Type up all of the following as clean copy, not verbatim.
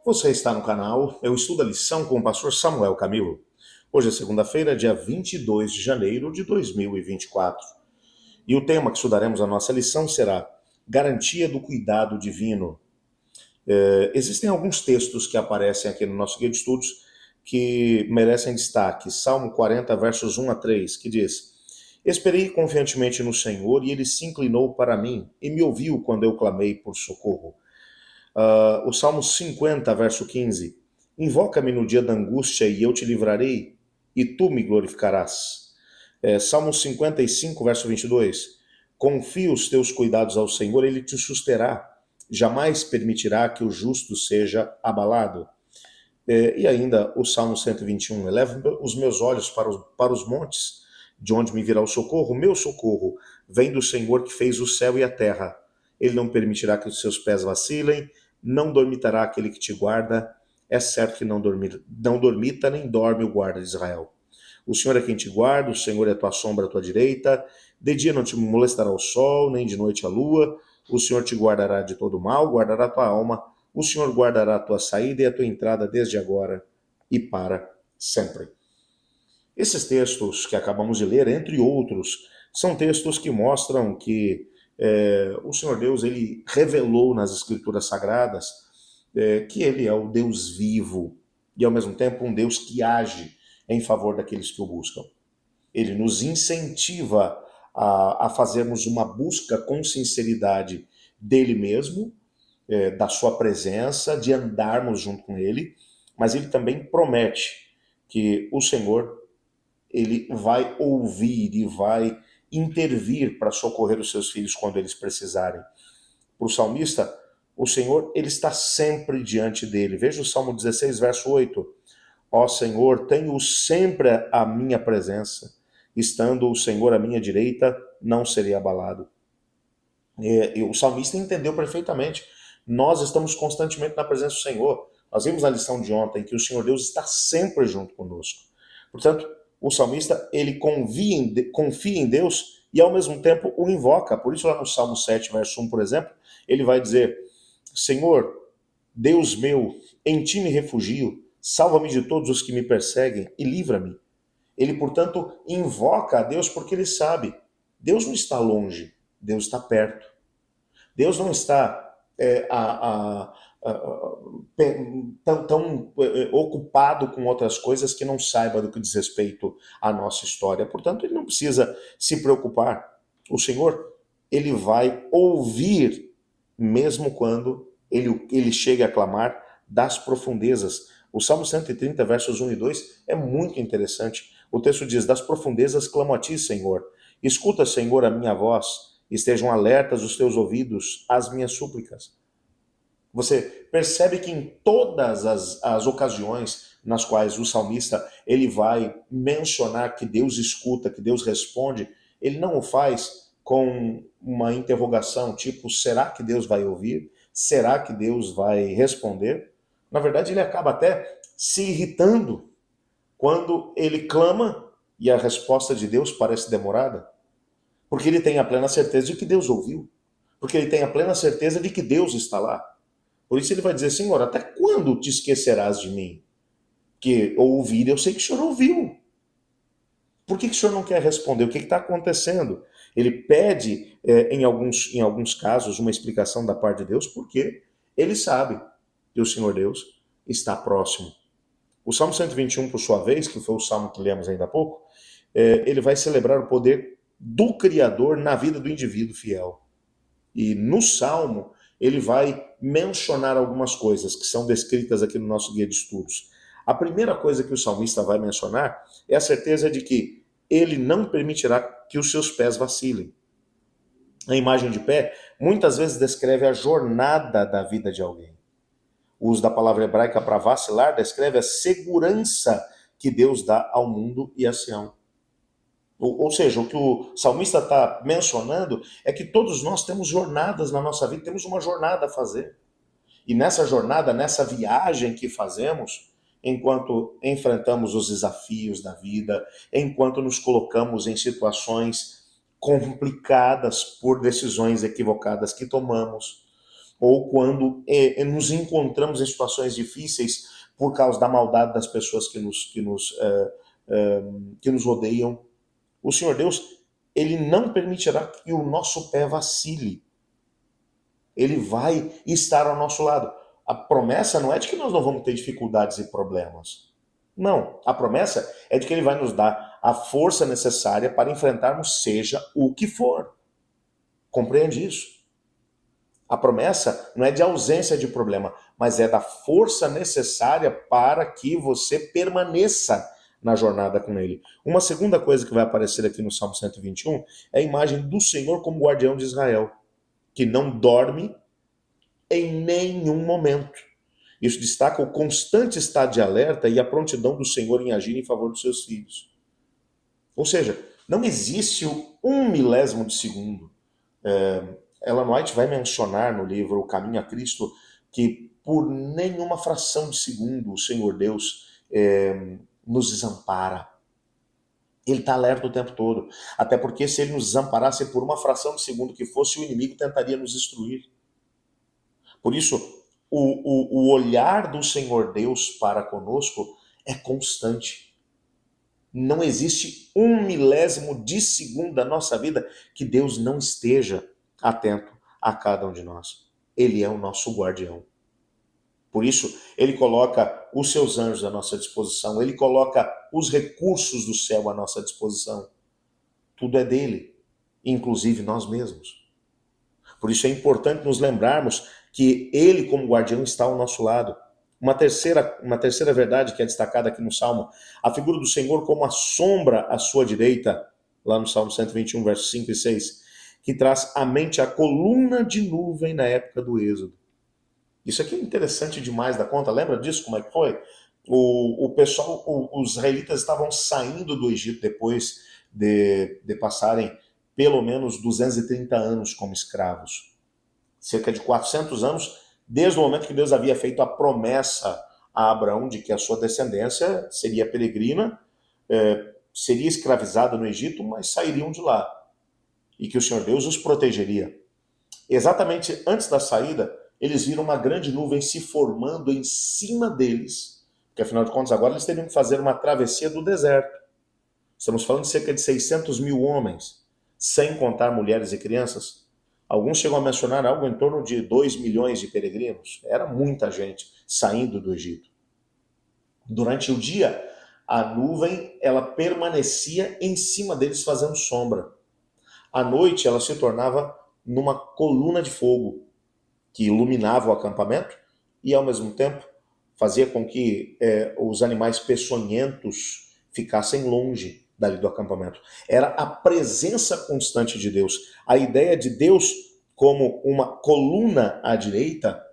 Você está no canal Eu Estudo a Lição com o pastor Samuel Camilo. Hoje é segunda-feira, dia 22 de janeiro de 2024. E o tema que estudaremos a nossa lição será Garantia do Cuidado Divino. Existem alguns textos que aparecem aqui no nosso guia de estudos que merecem destaque. Salmo 40, versos 1 a 3, que diz: Esperei confiantemente no Senhor e ele se inclinou para mim e me ouviu quando eu clamei por socorro. O Salmo 50, verso 15. Invoca-me no dia da angústia e eu te livrarei, e tu me glorificarás. Salmo 55, verso 22. Confia os teus cuidados ao Senhor, ele te susterá. Jamais permitirá que o justo seja abalado. E ainda o Salmo 121. Eleva os meus olhos para os montes, de onde me virá o socorro. Meu socorro vem do Senhor que fez o céu e a terra. Ele não permitirá que os seus pés vacilem, não dormitará aquele que te guarda. É certo que não dormita nem dorme o guarda de Israel. O Senhor é quem te guarda, o Senhor é a tua sombra à tua direita. De dia não te molestará o sol, nem de noite a lua. O Senhor te guardará de todo mal, guardará a tua alma. O Senhor guardará a tua saída e a tua entrada desde agora e para sempre. Esses textos que acabamos de ler, entre outros, são textos que mostram que o Senhor Deus ele revelou nas Escrituras Sagradas que ele é o Deus vivo e, ao mesmo tempo, um Deus que age em favor daqueles que o buscam. Ele nos incentiva a fazermos uma busca com sinceridade dele mesmo, da sua presença, de andarmos junto com ele, mas ele também promete que o Senhor ele vai ouvir e vai intervir para socorrer os seus filhos quando eles precisarem. Para o salmista, o Senhor ele está sempre diante dele. Veja o Salmo 16, verso 8. Ó Senhor, tenho sempre a minha presença. Estando o Senhor à minha direita, não serei abalado. E o salmista entendeu perfeitamente. Nós estamos constantemente na presença do Senhor. Nós vimos na lição de ontem que o Senhor Deus está sempre junto conosco. Portanto, o salmista ele confia em Deus e ao mesmo tempo o invoca. Por isso lá no Salmo 7, verso 1, por exemplo, ele vai dizer: Senhor, Deus meu, em ti me refugio, salva-me de todos os que me perseguem e livra-me. Ele, portanto, invoca a Deus porque ele sabe, Deus não está longe, Deus está perto. Deus não está tão ocupado com outras coisas que não saiba do que diz respeito à nossa história. Portanto, ele não precisa se preocupar. O Senhor, ele vai ouvir mesmo quando ele chega a clamar das profundezas. O Salmo 130, versos 1 e 2 é muito interessante. O texto diz: das profundezas clamo a ti, Senhor. Escuta, Senhor, a minha voz. Estejam alertas os teus ouvidos às minhas súplicas. Você percebe que em todas as ocasiões nas quais o salmista ele vai mencionar que Deus escuta, que Deus responde, ele não o faz com uma interrogação tipo, será que Deus vai ouvir? Será que Deus vai responder? Na verdade, ele acaba até se irritando quando ele clama e a resposta de Deus parece demorada. Porque ele tem a plena certeza de que Deus ouviu. Porque ele tem a plena certeza de que Deus está lá. Por isso ele vai dizer: Senhor, até quando te esquecerás de mim? Que ouvir, eu sei que o Senhor ouviu. Por que o Senhor não quer responder? O que está acontecendo? Ele pede, em alguns casos, uma explicação da parte de Deus, porque ele sabe que o Senhor Deus está próximo. O Salmo 121, por sua vez, que foi o salmo que lemos ainda há pouco, ele vai celebrar o poder do Criador na vida do indivíduo fiel. E no Salmo, ele vai mencionar algumas coisas que são descritas aqui no nosso guia de estudos. A primeira coisa que o salmista vai mencionar é a certeza de que ele não permitirá que os seus pés vacilem. A imagem de pé muitas vezes descreve a jornada da vida de alguém. O uso da palavra hebraica para vacilar descreve a segurança que Deus dá ao mundo e a Sião. Ou seja, o que o salmista está mencionando é que todos nós temos jornadas na nossa vida, temos uma jornada a fazer. E nessa jornada, nessa viagem que fazemos, enquanto enfrentamos os desafios da vida, enquanto nos colocamos em situações complicadas por decisões equivocadas que tomamos, ou quando nos encontramos em situações difíceis por causa da maldade das pessoas que nos rodeiam. O Senhor Deus, Ele não permitirá que o nosso pé vacile. Ele vai estar ao nosso lado. A promessa não é de que nós não vamos ter dificuldades e problemas. Não, a promessa é de que Ele vai nos dar a força necessária para enfrentarmos seja o que for. Compreende isso? A promessa não é de ausência de problema, mas é da força necessária para que você permaneça na jornada com Ele. Uma segunda coisa que vai aparecer aqui no Salmo 121 é a imagem do Senhor como guardião de Israel, que não dorme em nenhum momento. Isso destaca o constante estado de alerta e a prontidão do Senhor em agir em favor dos seus filhos. Ou seja, não existe um milésimo de segundo. Ellen White vai mencionar no livro O Caminho a Cristo que por nenhuma fração de segundo o Senhor Deus nos desampara. Ele está alerta o tempo todo. Até porque se ele nos desamparasse por uma fração de segundo que fosse, o inimigo tentaria nos destruir. Por isso, o olhar do Senhor Deus para conosco é constante. Não existe um milésimo de segundo da nossa vida que Deus não esteja atento a cada um de nós. Ele é o nosso guardião. Por isso, Ele coloca os seus anjos à nossa disposição, Ele coloca os recursos do céu à nossa disposição. Tudo é dele, inclusive nós mesmos. Por isso é importante nos lembrarmos que Ele, como guardião, está ao nosso lado. Uma terceira verdade que é destacada aqui no Salmo, a figura do Senhor como a sombra à sua direita, lá no Salmo 121, versos 5 e 6, que traz à mente a coluna de nuvem na época do Êxodo. Isso aqui é interessante demais da conta, lembra disso, como é que foi? Os israelitas estavam saindo do Egito depois de passarem pelo menos 230 anos como escravos. Cerca de 400 anos, desde o momento que Deus havia feito a promessa a Abraão de que a sua descendência seria peregrina, seria escravizada no Egito, mas sairiam de lá. E que o Senhor Deus os protegeria. Exatamente antes da saída, eles viram uma grande nuvem se formando em cima deles, porque afinal de contas agora eles teriam que fazer uma travessia do deserto. Estamos falando de cerca de 600 mil homens, sem contar mulheres e crianças. Alguns chegam a mencionar algo em torno de 2 milhões de peregrinos. Era muita gente saindo do Egito. Durante o dia, a nuvem ela permanecia em cima deles fazendo sombra. À noite, ela se tornava numa coluna de fogo que iluminava o acampamento e, ao mesmo tempo, fazia com que os animais peçonhentos ficassem longe dali do acampamento. Era a presença constante de Deus. A ideia de Deus como uma coluna à direita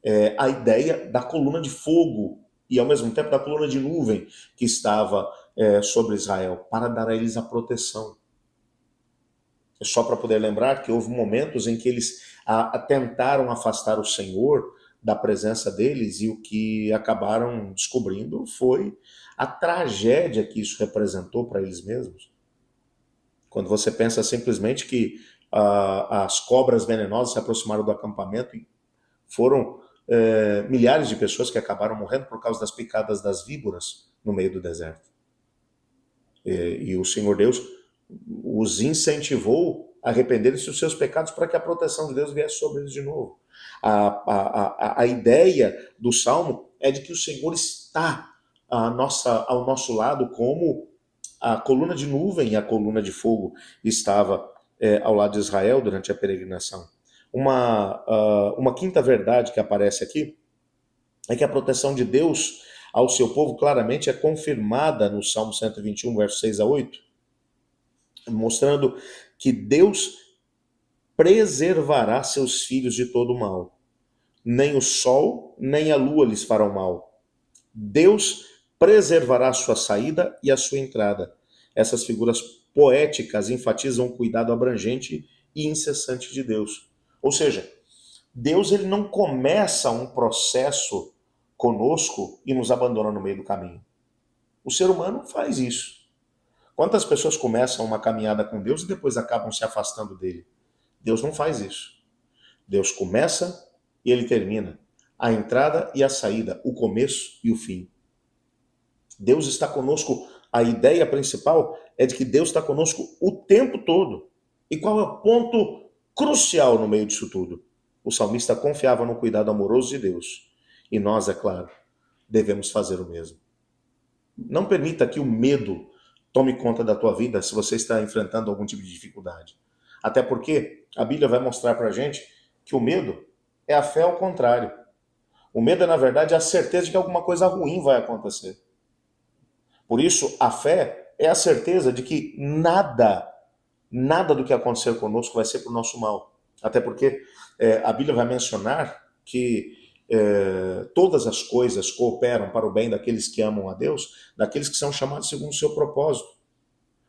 é a ideia da coluna de fogo e, ao mesmo tempo, da coluna de nuvem que estava sobre Israel, para dar a eles a proteção. Só para poder lembrar que houve momentos em que eles tentaram afastar o Senhor da presença deles e o que acabaram descobrindo foi a tragédia que isso representou para eles mesmos. Quando você pensa simplesmente que as cobras venenosas se aproximaram do acampamento e foram milhares de pessoas que acabaram morrendo por causa das picadas das víboras no meio do deserto. E o Senhor Deus os incentivou a arrependerem-se dos seus pecados para que a proteção de Deus viesse sobre eles de novo. A ideia do Salmo é de que o Senhor está ao nosso lado como a coluna de nuvem e a coluna de fogo estava ao lado de Israel durante a peregrinação. Uma quinta verdade que aparece aqui é que a proteção de Deus ao seu povo claramente é confirmada no Salmo 121, versos 6 a 8, mostrando que Deus preservará seus filhos de todo mal. Nem o sol, nem a lua lhes farão mal. Deus preservará a sua saída e a sua entrada. Essas figuras poéticas enfatizam o cuidado abrangente e incessante de Deus. Ou seja, Deus ele não começa um processo conosco e nos abandona no meio do caminho. O ser humano faz isso. Quantas pessoas começam uma caminhada com Deus e depois acabam se afastando dele? Deus não faz isso. Deus começa e ele termina. A entrada e a saída, o começo e o fim. Deus está conosco. A ideia principal é de que Deus está conosco o tempo todo. E qual é o ponto crucial no meio disso tudo? O salmista confiava no cuidado amoroso de Deus. E nós, é claro, devemos fazer o mesmo. Não permita que o medo tome conta da tua vida se você está enfrentando algum tipo de dificuldade. Até porque a Bíblia vai mostrar pra gente que o medo é a fé ao contrário. O medo é, na verdade, a certeza de que alguma coisa ruim vai acontecer. Por isso, a fé é a certeza de que nada do que acontecer conosco vai ser para o nosso mal. Até porque a Bíblia vai mencionar que todas as coisas cooperam para o bem daqueles que amam a Deus, daqueles que são chamados segundo o seu propósito.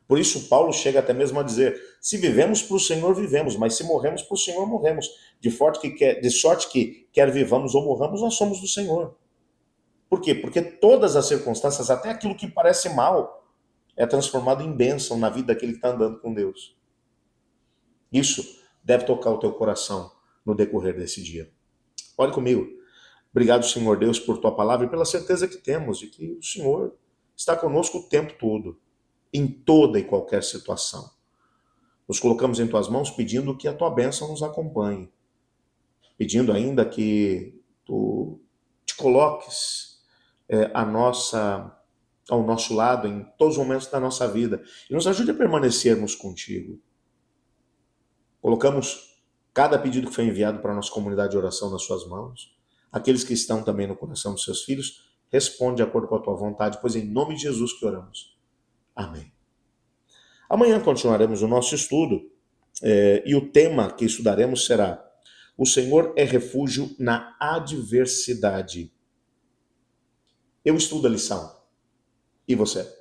Por isso, Paulo chega até mesmo a dizer: se vivemos para o Senhor, vivemos, mas se morremos para o Senhor, morremos. De sorte que, quer vivamos ou morramos, nós somos do Senhor. Por quê? Porque todas as circunstâncias, até aquilo que parece mal, é transformado em bênção na vida daquele que está andando com Deus. Isso deve tocar o teu coração no decorrer desse dia. Olhe comigo. Obrigado, Senhor Deus, por tua palavra e pela certeza que temos de que o Senhor está conosco o tempo todo, em toda e qualquer situação. Nos colocamos em tuas mãos pedindo que a tua bênção nos acompanhe. Pedindo ainda que tu te coloques ao nosso lado em todos os momentos da nossa vida e nos ajude a permanecermos contigo. Colocamos cada pedido que foi enviado para a nossa comunidade de oração nas suas mãos. Aqueles que estão também no coração dos seus filhos, responde de acordo com a tua vontade, pois é em nome de Jesus que oramos. Amém. Amanhã continuaremos o nosso estudo e o tema que estudaremos será: o Senhor é refúgio na adversidade. Eu estudo a lição. E você?